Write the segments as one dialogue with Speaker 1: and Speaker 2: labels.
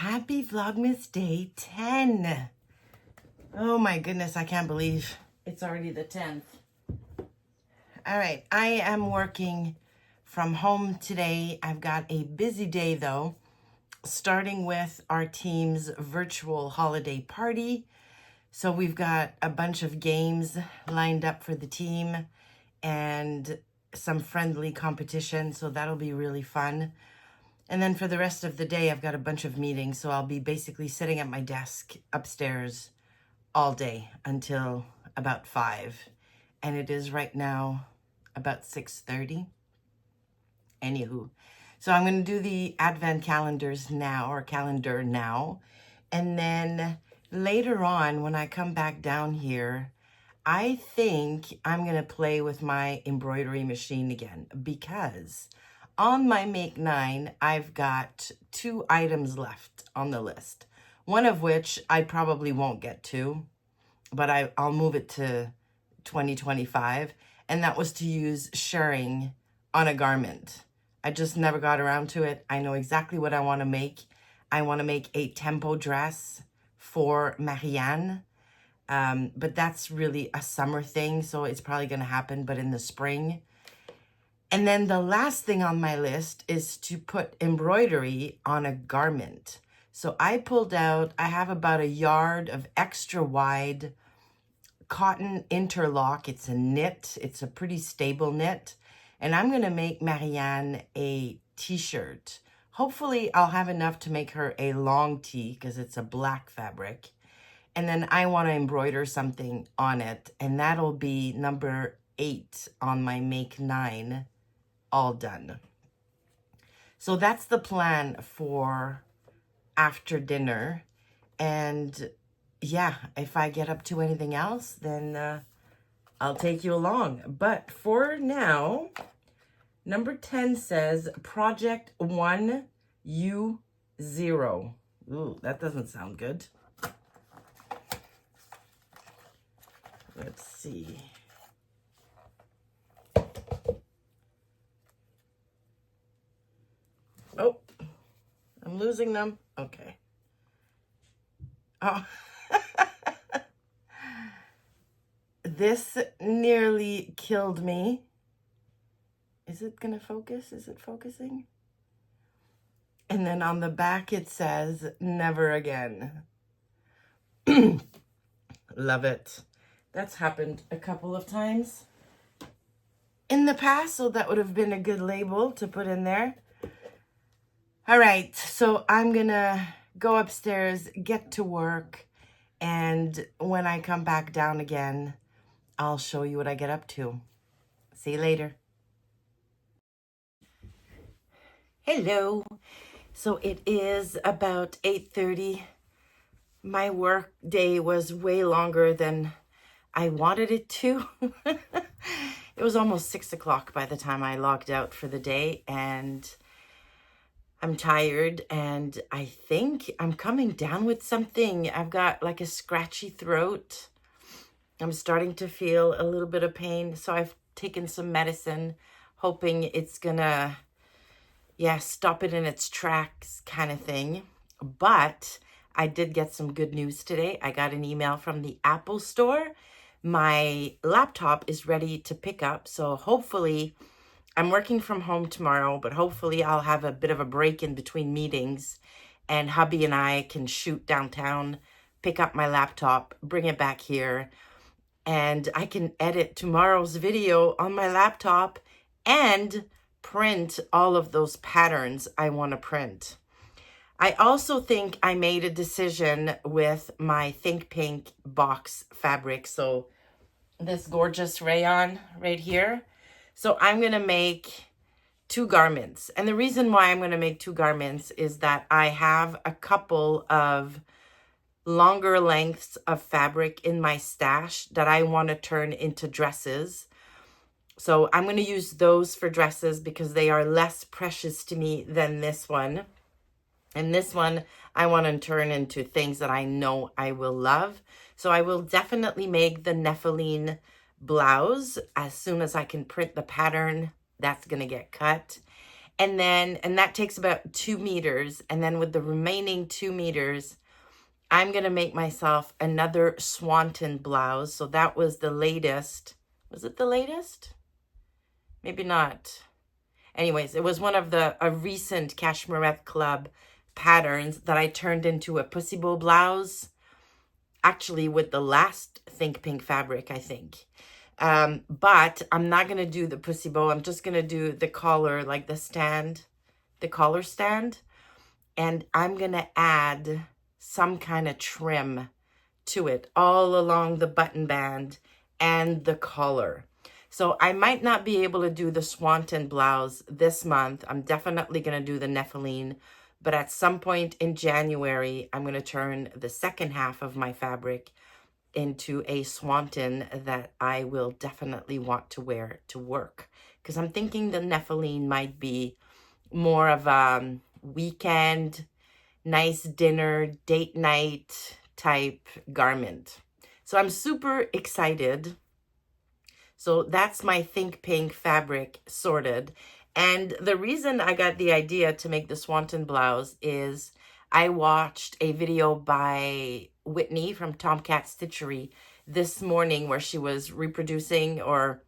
Speaker 1: Happy Vlogmas Day 10. Oh my goodness, I can't believe it's already the 10th. All right, I am working from home today. I've got a busy day though, starting with our team's virtual holiday party. So we've got a bunch of games lined up for the team and some friendly competition, so that'll be really fun. And then for the rest of the day, I've got a bunch of meetings, so I'll be basically sitting at my desk upstairs all day until about 5. And it is right now about 6:30. Anywho, so I'm going to do the advent calendars now, or calendar now. And then later on, when I come back down here, I think I'm going to play with my embroidery machine again, because on my Make 9, I've got 2 items left on the list. One of which I probably won't get to, but I'll move it to 2025. And that was to use shirring on a garment. I just never got around to it. I know exactly what I want to make. I want to make a tempo dress for Marianne. But that's really a summer thing, so it's probably going to happen, but in the spring. And then the last thing on my list is to put embroidery on a garment. So I pulled out, I have about a yard of extra wide cotton interlock. It's a knit. It's a pretty stable knit. And I'm going to make Marianne a t-shirt. Hopefully I'll have enough to make her a long tee because it's a black fabric. And then I want to embroider something on it. And that'll be number 8 on my Make 9. All done. So that's the plan for after dinner. And yeah, if I get up to anything else, then I'll take you along. But for now, number 10 says Project 1U0. Ooh, that doesn't sound good. Let's see. Oh, I'm losing them. Okay. Oh, this nearly killed me. Is it going to focus? Is it focusing? And then on the back it says, never again. Love it. That's happened a couple of times in the past, so that would have been a good label to put in there. All right, so I'm gonna go upstairs, get to work, and when I come back down again, I'll show you what I get up to. See you later. Hello. So it is about 8:30. My work day was way longer than I wanted it to. It was almost 6 o'clock by the time I logged out for the day, and I'm tired, and I think I'm coming down with something. I've got like a scratchy throat. I'm starting to feel a little bit of pain, so I've taken some medicine, hoping it's gonna, stop it in its tracks kind of thing. But I did get some good news today. I got an email from the Apple Store. My laptop is ready to pick up, so hopefully I'm working from home tomorrow, but hopefully I'll have a bit of a break in between meetings and hubby and I can shoot downtown, pick up my laptop, bring it back here, and I can edit tomorrow's video on my laptop and print all of those patterns I want to print. I also think I made a decision with my Think Pink box fabric. So this gorgeous rayon right here. So I'm going to make 2 garments. And the reason why I'm going to make 2 garments is that I have a couple of longer lengths of fabric in my stash that I want to turn into dresses. So I'm going to use those for dresses because they are less precious to me than this one. And this one I want to turn into things that I know I will love. So I will definitely make the Nephiline blouse as soon as I can print the pattern. That's going to get cut. And that takes about 2 meters. And then with the remaining 2 meters, I'm going to make myself another swanton blouse. So that was the latest. Was it the latest? Maybe not. Anyways, it was one of a recent Cashmerette Club patterns that I turned into a pussy bow blouse. Actually, with the last Think Pink fabric, I think. But I'm not going to do the pussy bow. I'm just going to do the collar, like the collar stand. And I'm going to add some kind of trim to it all along the button band and the collar. So I might not be able to do the swanton blouse this month. I'm definitely going to do the Nephiline. But at some point in January, I'm going to turn the second half of my fabric into a swanton that I will definitely want to wear to work. Because I'm thinking the Nephiline might be more of a weekend, nice dinner, date night type garment. So I'm super excited. So that's my Think Pink fabric sorted. And the reason I got the idea to make the swanton blouse is I watched a video by Whitney from Tomcat Stitchery this morning where she was reproducing or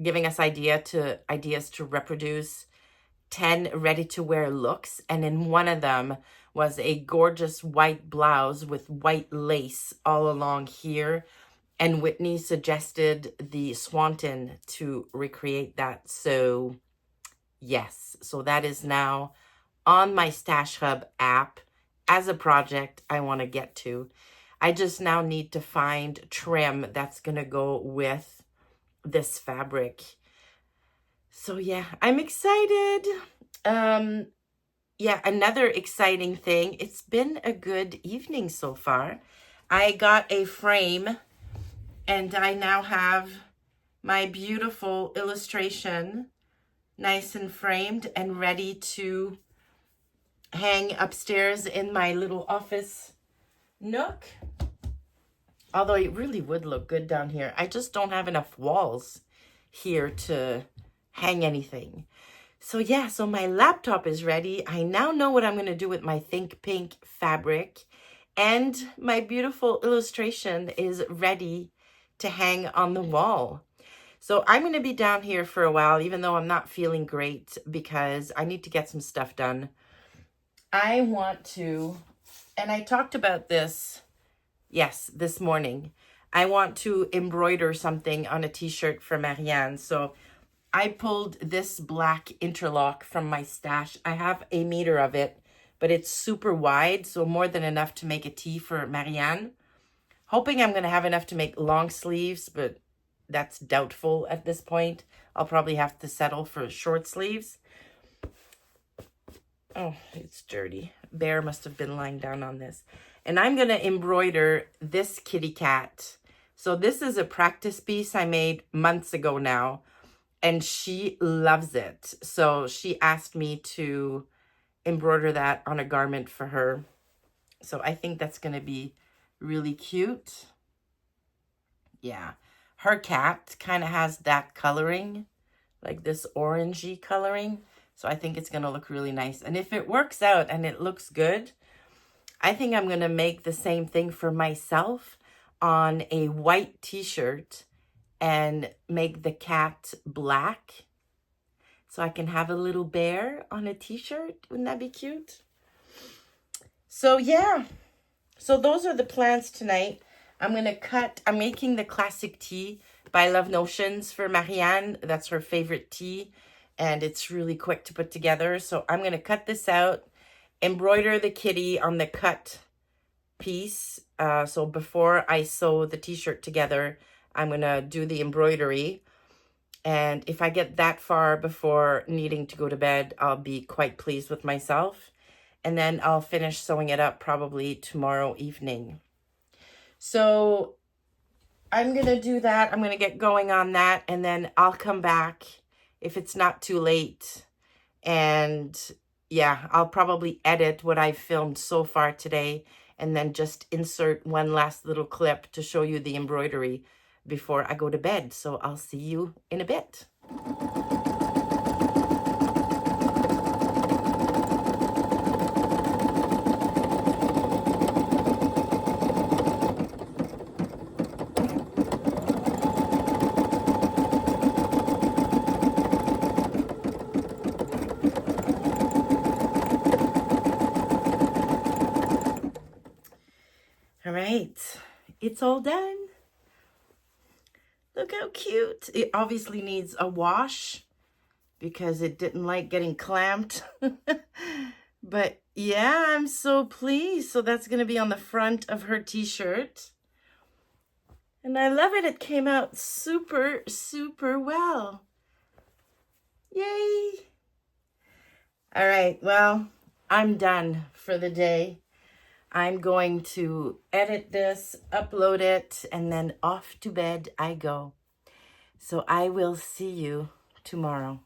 Speaker 1: giving us ideas to reproduce 10 ready-to-wear looks. And in one of them was a gorgeous white blouse with white lace all along here. And Whitney suggested the swanton to recreate that. So yes, so that is now on my Stash Hub app as a project I want to get to. I just now need to find trim that's going to go with this fabric. So yeah, I'm excited. Yeah, another exciting thing. It's been a good evening so far. I got a frame and I now have my beautiful illustration nice and framed and ready to hang upstairs in my little office nook. Although it really would look good down here. I just don't have enough walls here to hang anything. So yeah, so my laptop is ready. I now know what I'm going to do with my Think Pink fabric. And my beautiful illustration is ready to hang on the wall. So I'm going to be down here for a while, even though I'm not feeling great, because I need to get some stuff done. I want to, and I talked about this, yes, this morning. I want to embroider something on a t-shirt for Marianne. So I pulled this black interlock from my stash. I have a meter of it, but it's super wide, so more than enough to make a tee for Marianne. Hoping I'm going to have enough to make long sleeves, but that's doubtful at this point. I'll probably have to settle for short sleeves. Oh, it's dirty. Bear must have been lying down on this. And I'm going to embroider this kitty cat. So this is a practice piece I made months ago now, and she loves it. So she asked me to embroider that on a garment for her. So I think that's going to be really cute. Yeah. Her cat kind of has that coloring, like this orangey coloring. So I think it's going to look really nice. And if it works out and it looks good, I think I'm going to make the same thing for myself on a white t-shirt and make the cat black. So I can have a little bear on a t-shirt. Wouldn't that be cute? So yeah. So those are the plans tonight. I'm making the classic tee by Love Notions for Marianne. That's her favorite tee, and it's really quick to put together. So I'm going to cut this out, embroider the kitty on the cut piece. So before I sew the t-shirt together, I'm going to do the embroidery. And if I get that far before needing to go to bed, I'll be quite pleased with myself. And then I'll finish sewing it up probably tomorrow evening. So I'm going to do that. I'm going to get going on that. And then I'll come back if it's not too late. And yeah, I'll probably edit what I've filmed so far today. And then just insert one last little clip to show you the embroidery before I go to bed. So I'll see you in a bit. right, it's all done. Look how cute. It obviously needs a wash because it didn't like getting clamped. But yeah, I'm so pleased. So that's going to be on the front of her t-shirt. And I love it. It came out super, super well. Yay. All right, well, I'm done for the day. I'm going to edit this, upload it, and then off to bed I go. So I will see you tomorrow.